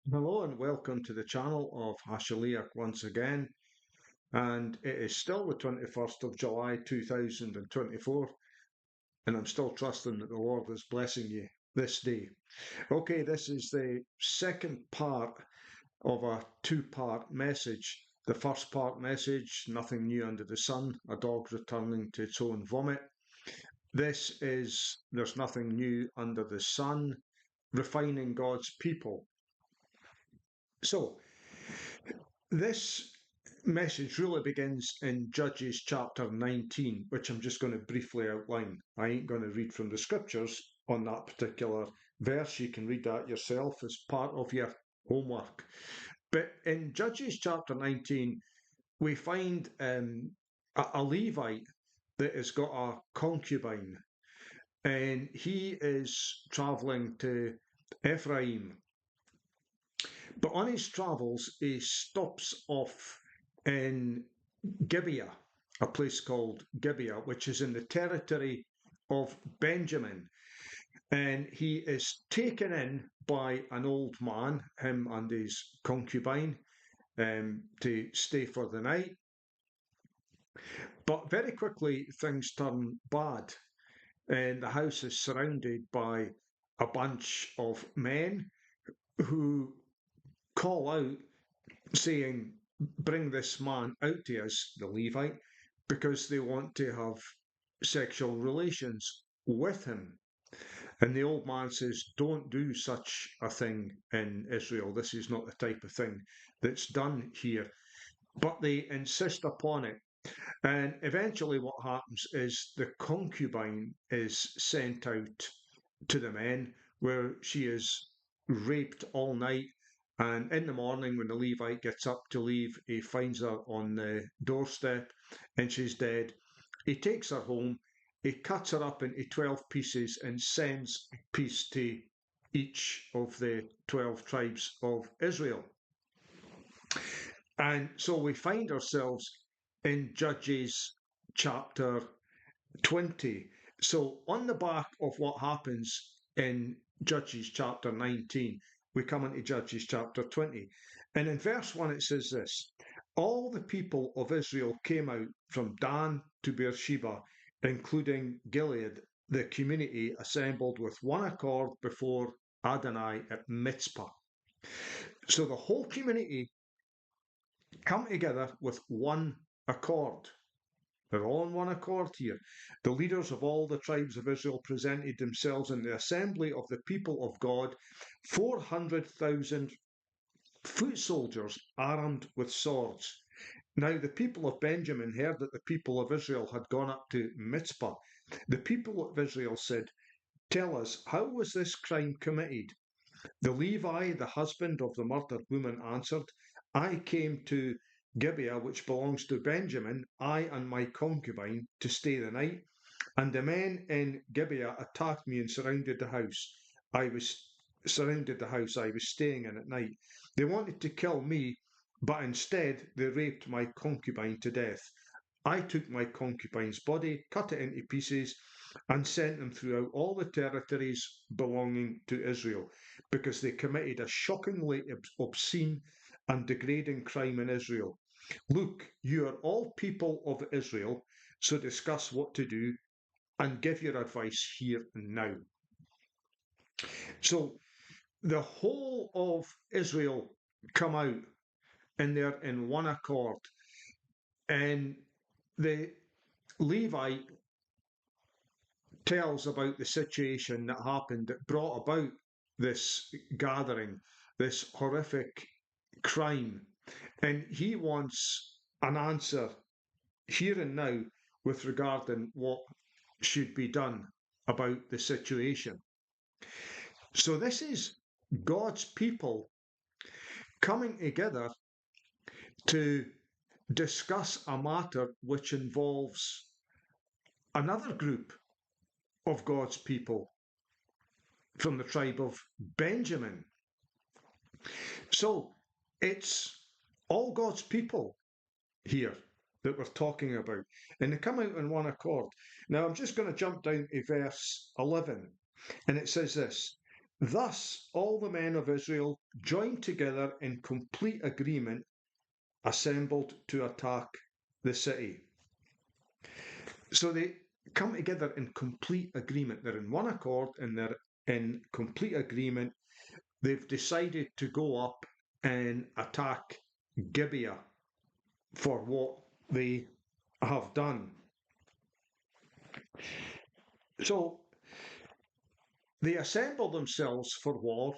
Hello and welcome to the channel of Hashaliach once again. And it is still the 21st of July 2024, and I'm still trusting that the Lord is blessing you this day. Okay, this is the second part of a two-part message. The first part message, nothing new under the sun, a dog returning to its own vomit. This is, there's nothing new under the sun, refining God's people. So, this message really begins in Judges chapter 19, which I'm just going to briefly outline. I ain't going to read from the scriptures on that particular verse. You can read that yourself as part of your homework. But in Judges chapter 19, we find a Levite that has got a concubine, and he is traveling to Ephraim. But on his travels, he stops off in Gibeah, a place called Gibeah, which is in the territory of Benjamin. And he is taken in by an old man, him and his concubine, to stay for the night. But very quickly, things turn bad, and the house is surrounded by a bunch of men who call out saying, "Bring this man out to us," the Levite, because they want to have sexual relations with him. And the old man says, "Don't do such a thing in Israel. This is not the type of thing that's done here." But they insist upon it. And eventually, what happens is the concubine is sent out to the men, where she is raped all night. And in the morning, when the Levite gets up to leave, he finds her on the doorstep and she's dead. He takes her home, he cuts her up into 12 pieces and sends a piece to each of the 12 tribes of Israel. And so we find ourselves in Judges chapter 20. So, on the back of what happens in Judges chapter 19, we come into Judges chapter 20. And in verse 1, it says this: "All the people of Israel came out from Dan to Beersheba, including Gilead. The community assembled with one accord before Adonai at Mitzpah." So, the whole community come together with one accord. They're all in one accord here. The leaders of all the tribes of Israel presented themselves in the assembly of the people of God, 400,000 foot soldiers armed with swords. Now the people of Benjamin heard that the people of Israel had gone up to Mitzpah. The people of Israel said, "Tell us, how was this crime committed?" The Levi, the husband of the murdered woman, answered, "I came to Gibeah, which belongs to Benjamin, I and my concubine, to stay the night. And the men in Gibeah attacked me and surrounded the house. I was I was staying in at night. They wanted to kill me, but instead they raped my concubine to death. I took my concubine's body, cut it into pieces, and sent them throughout all the territories belonging to Israel, because they committed a shockingly obscene and degrading crime in Israel. Look, you are all people of Israel, so discuss what to do and give your advice here and now." So the whole of Israel come out and they're in one accord. And the Levite tells about the situation that happened that brought about this gathering, this horrific crime. And he wants an answer here and now with regarding what should be done about the situation. So this is God's people coming together to discuss a matter which involves another group of God's people from the tribe of Benjamin. So it's all God's people here that we're talking about, and they come out in one accord. Now I'm just going to jump down to verse 11, and it says this: Thus all the men of Israel joined together in complete agreement, assembled to attack the city. So they come together in complete agreement. They're in one accord and they're in complete agreement. They've decided to go up and attack Gibeah for what they have done. So they assemble themselves for war.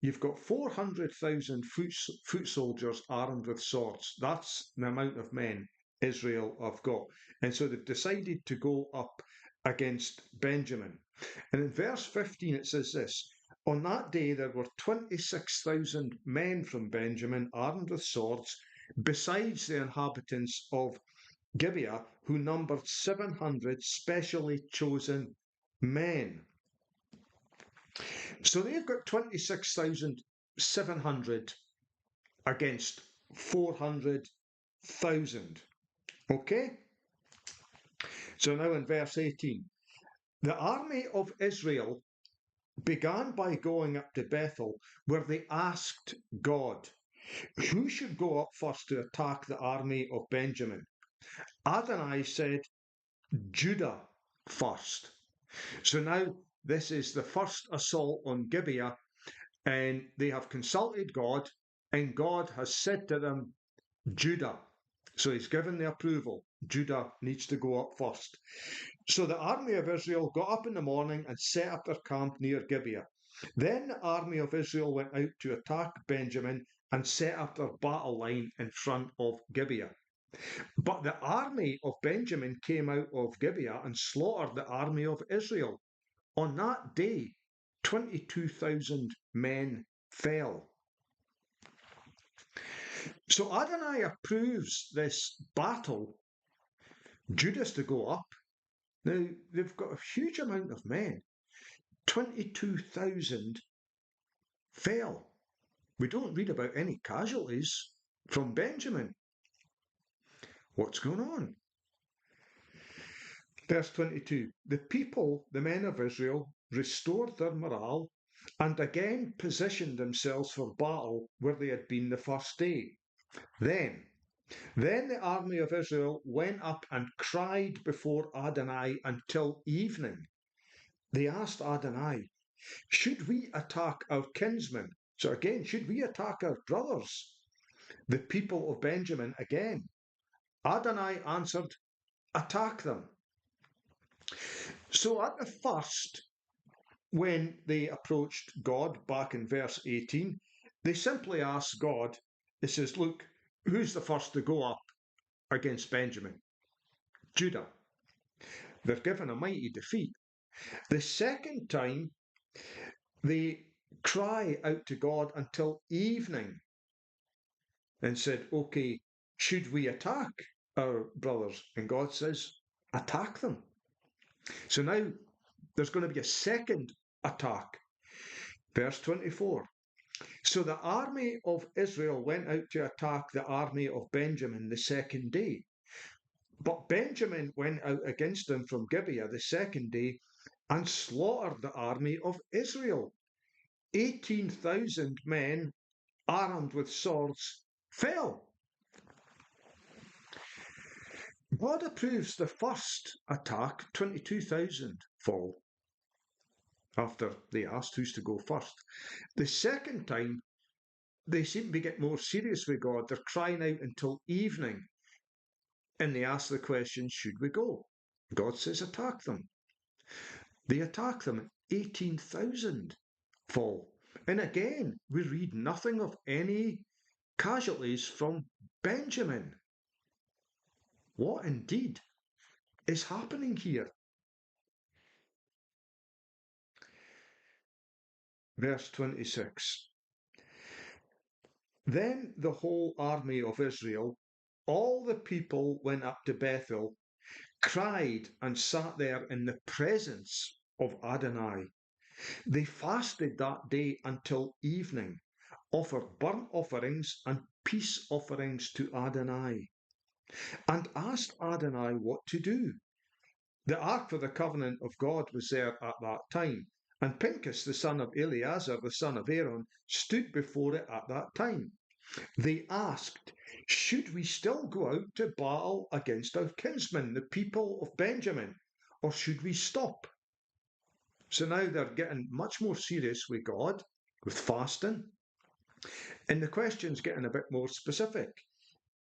You've got 400,000 foot soldiers armed with swords. That's the amount of men Israel have got. And so they've decided to go up against Benjamin. And in verse 15 it says this: on that day there were 26,000 men from Benjamin armed with swords, besides the inhabitants of Gibeah, who numbered 700 specially chosen men. So they've got 26,700 against 400,000. Okay? So now in verse 18, the army of Israel began by going up to Bethel, where they asked God, who should go up first to attack the army of Benjamin? Adonai said, Judah first. So now this is the first assault on Gibeah, and they have consulted God, and God has said to them, Judah. So he's given the approval. Judah needs to go up first. So the army of Israel got up in the morning and set up their camp near Gibeah. Then the army of Israel went out to attack Benjamin and set up their battle line in front of Gibeah. But the army of Benjamin came out of Gibeah and slaughtered the army of Israel. On that day, 22,000 men fell. So Adonai approves this battle. Judah's to go up. Now, they've got a huge amount of men. 22,000 fell. We don't read about any casualties from Benjamin. What's going on? Verse 22, the people, the men of Israel, restored their morale and again positioned themselves for battle where they had been the first day. Then the army of Israel went up and cried before Adonai until evening. They asked Adonai, should we attack our kinsmen? So again, should we attack our brothers, the people of Benjamin again? Adonai answered, attack them. So at the first, when they approached God back in verse 18, they simply asked God, it says, look, who's the first to go up against Benjamin? Judah. They're given a mighty defeat. The second time, they cry out to God until evening and said, okay, should we attack our brothers? And God says, attack them. So now there's going to be a second attack. Verse 24. So the army of Israel went out to attack the army of Benjamin the second day. But Benjamin went out against them from Gibeah the second day and slaughtered the army of Israel. 18,000 men armed with swords fell. God approves the first attack, 22,000 fall, after they asked who's to go first. The second time, they seem to get more serious with God. They're crying out until evening. And they ask the question, should we go? God says, attack them. They attack them. 18,000 fall. And again, we read nothing of any casualties from Benjamin. What indeed is happening here? Verse 26. Then the whole army of Israel, all the people went up to Bethel, cried and sat there in the presence of Adonai. They fasted that day until evening, offered burnt offerings and peace offerings to Adonai, and asked Adonai what to do. The Ark of the Covenant of God was there at that time, And Pinchas, the son of Eleazar, the son of Aaron, stood before it at that time. They asked, should we still go out to battle against our kinsmen, the people of Benjamin, or should we stop? So now they're getting much more serious with God, with fasting. And the question's getting a bit more specific.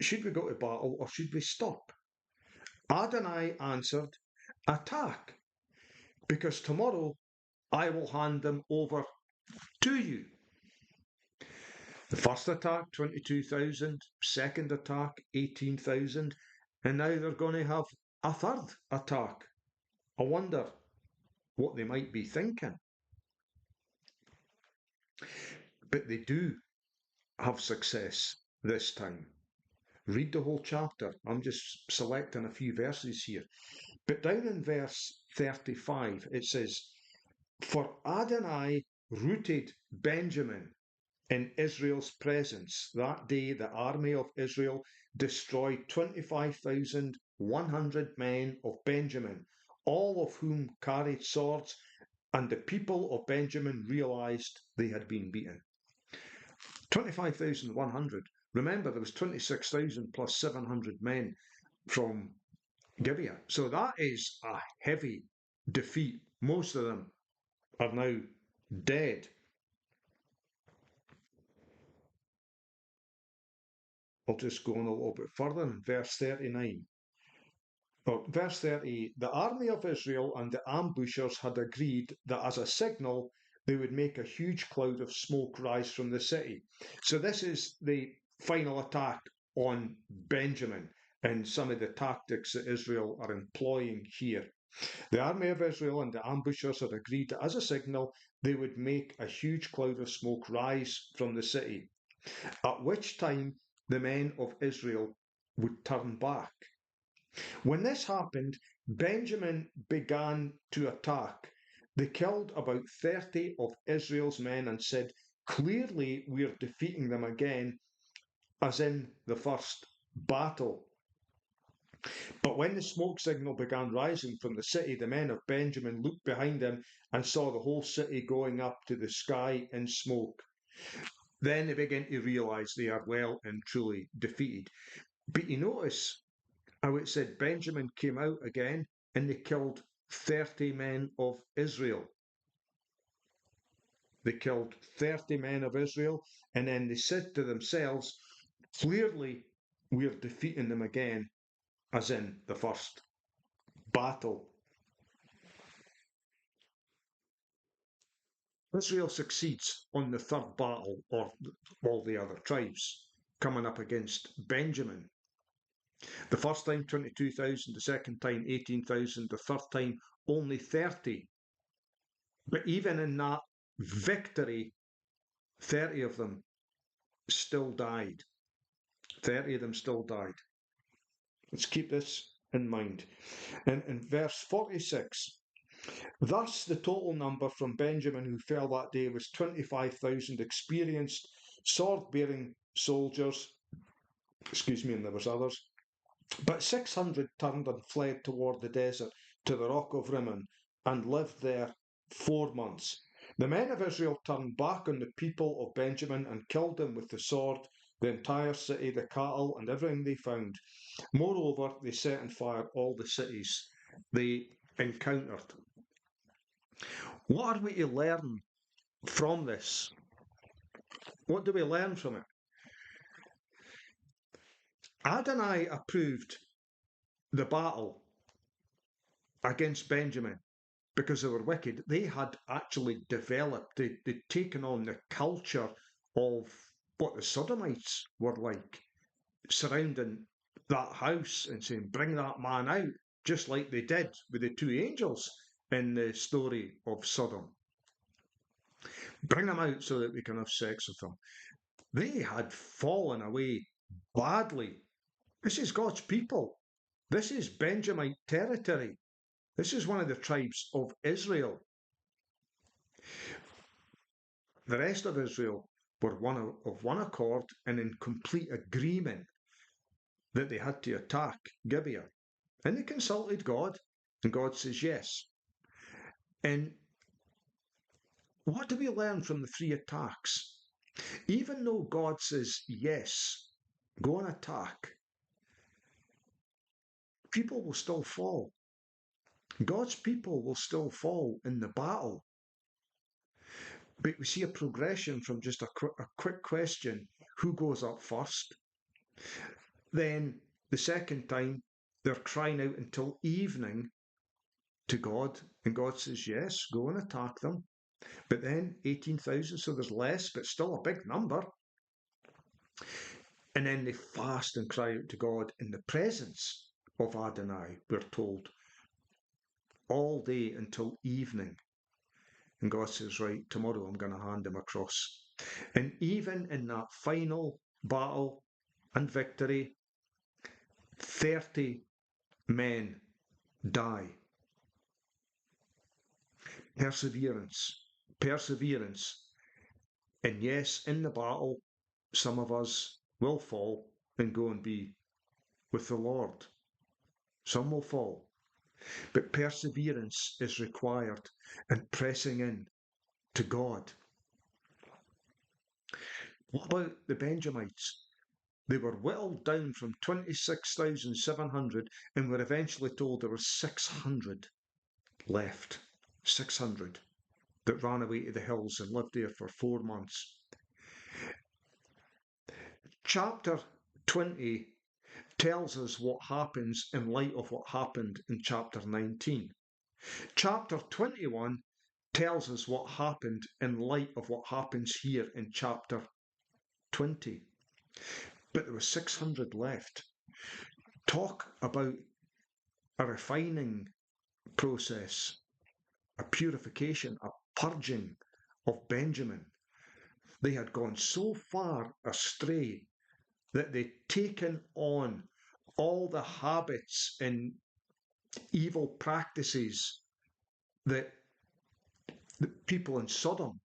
Should we go to battle or should we stop? Adonai answered, attack, because tomorrow I will hand them over to you. The first attack, 22,000, second attack, 18,000, and now they're going to have a third attack. I wonder what they might be thinking. But they do have success this time. Read the whole chapter. I'm just selecting a few verses here. But down in verse 35, it says, for Adonai rooted Benjamin in Israel's presence. That day, the army of Israel destroyed 25,100 men of Benjamin, all of whom carried swords, and the people of Benjamin realized they had been beaten. 25,100. Remember, there was 26,000 plus 700 men from Gibeah. So that is a heavy defeat. Most of them are now dead. I'll just go on a little bit further in verse 39. Verse 30, the army of Israel and the ambushers had agreed that as a signal they would make a huge cloud of smoke rise from the city. So this is the final attack on Benjamin and some of the tactics that Israel are employing here. The army of Israel and the ambushers had agreed that as a signal they would make a huge cloud of smoke rise from the city, at which time the men of Israel would turn back. When this happened, Benjamin began to attack. They killed about 30 of Israel's men and said, clearly we're defeating them again, as in the first battle. But when the smoke signal began rising from the city, the men of Benjamin looked behind them and saw the whole city going up to the sky in smoke. Then they begin to realize they are well and truly defeated. But you notice how it said Benjamin came out again and they killed 30 men of Israel. They killed 30 men of Israel, and then they said to themselves, clearly we're defeating them again, as in the first battle. Israel succeeds on the third battle of all the other tribes, coming up against Benjamin. The first time 22,000, the second time 18,000, the third time only 30. But even in that victory, 30 of them still died. 30 of them still died. Let's keep this in mind. And in verse 46, thus the total number from Benjamin who fell that day was 25,000 experienced sword-bearing soldiers. And there was others. But 600 turned and fled toward the desert to the rock of Rimmon and lived there 4 months. The men of Israel turned back on the people of Benjamin and killed them with the sword, the entire city, the cattle, and everything they found. Moreover, they set on fire all the cities they encountered. What are we to learn from this? What do we learn from it? Adonai approved the battle against Benjamin because they were wicked. They had actually developed, they'd taken on the culture of what the Sodomites were like, surrounding that house and saying, bring that man out, just like they did with the two angels in the story of Sodom. Bring them out so that we can have sex with them. They had fallen away badly. This is God's people. This is Benjamite territory. This is one of the tribes of Israel. The rest of Israel were of one accord and in complete agreement that they had to attack Gibeah. And they consulted God, and God says yes. And What do we learn from the three attacks? Even though God says, yes, go and attack, people will still fall. God's people will still fall in the battle. But we see a progression from just a quick question, who goes up first? Then the second time, they're crying out until evening to God, and God says, yes, go and attack them. But then 18,000, so there's less, but still a big number. And then they fast and cry out to God in the presence of Adonai, we're told, all day until evening. And God says, right, tomorrow I'm going to hand them across. And even in that final battle and victory, 30 men die. Perseverance. Perseverance. And yes, in the battle, some of us will fall and go and be with the Lord. Some will fall. But perseverance is required and pressing in to God. What about the Benjamites? They were whittled down from 26,700 and were eventually told there were 600 left. 600 that ran away to the hills and lived there for 4 months. Chapter 20 tells us what happens in light of what happened in chapter 19. Chapter 21 tells us what happened in light of what happens here in chapter 20. But there were 600 left. Talk about a refining process, a purification, a purging of Benjamin. They had gone so far astray that they'd taken on all the habits and evil practices that the people in Sodom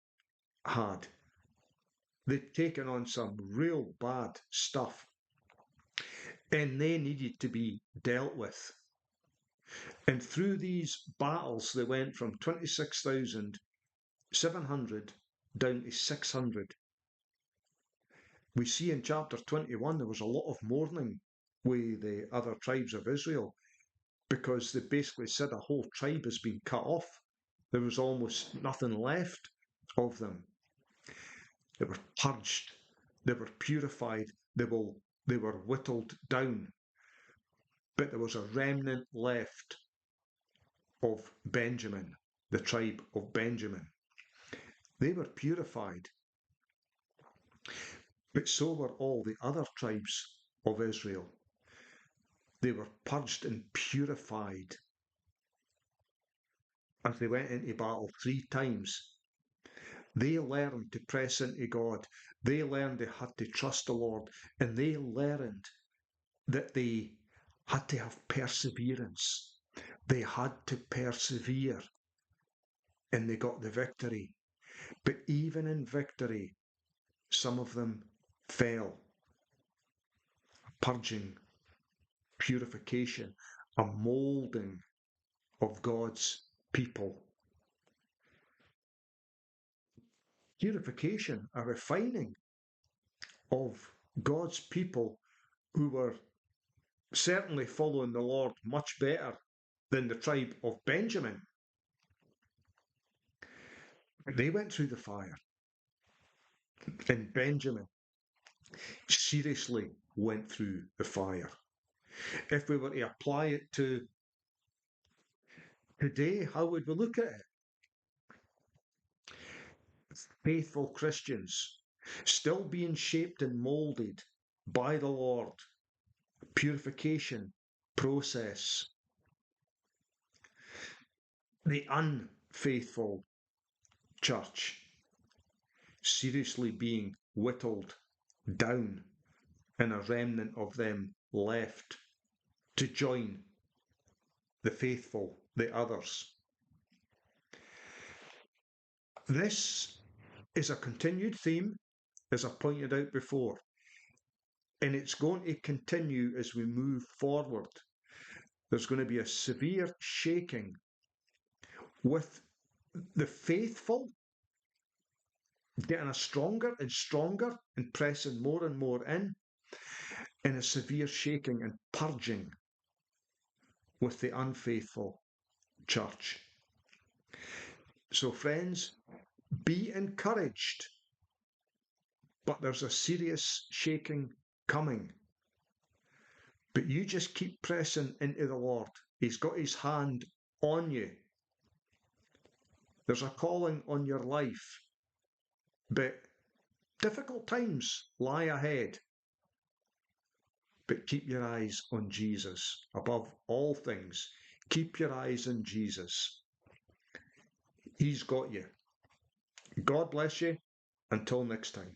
had. They'd taken on some real bad stuff, and they needed to be dealt with. And through these battles, they went from 26,700 down to 600. We see in chapter 21 there was a lot of mourning with the other tribes of Israel, because they basically said a whole tribe has been cut off. There was almost nothing left of them. They were purged, they were purified, they were whittled down. But there was a remnant left of Benjamin, the tribe of Benjamin. They were purified. But so were all the other tribes of Israel. They were purged and purified as they went into battle 3 times. They learned to press into God. They learned they had to trust the Lord. And they learned that they had to have perseverance. They had to persevere. And they got the victory. But even in victory, some of them fell. Purging, purification, a moulding of God's people. Purification, a refining of God's people who were certainly following the Lord much better than the tribe of Benjamin. They went through the fire. And Benjamin seriously went through the fire. If we were to apply it to today, how would we look at it? Faithful Christians still being shaped and moulded by the Lord. Purification process. The unfaithful church seriously being whittled down, and a remnant of them left to join the faithful, the others. This is a continued theme, as I pointed out before, and it's going to continue as we move forward. There's going to be a severe shaking with the faithful getting us stronger and stronger and pressing more and more in a severe shaking and purging with the unfaithful church. So, friends, be encouraged, but there's a serious shaking coming. But you just keep pressing into the Lord. He's got his hand on you. There's a calling on your life, but difficult times lie ahead. But keep your eyes on Jesus. Above all things, keep your eyes on Jesus. He's got you. God bless you. Until next time.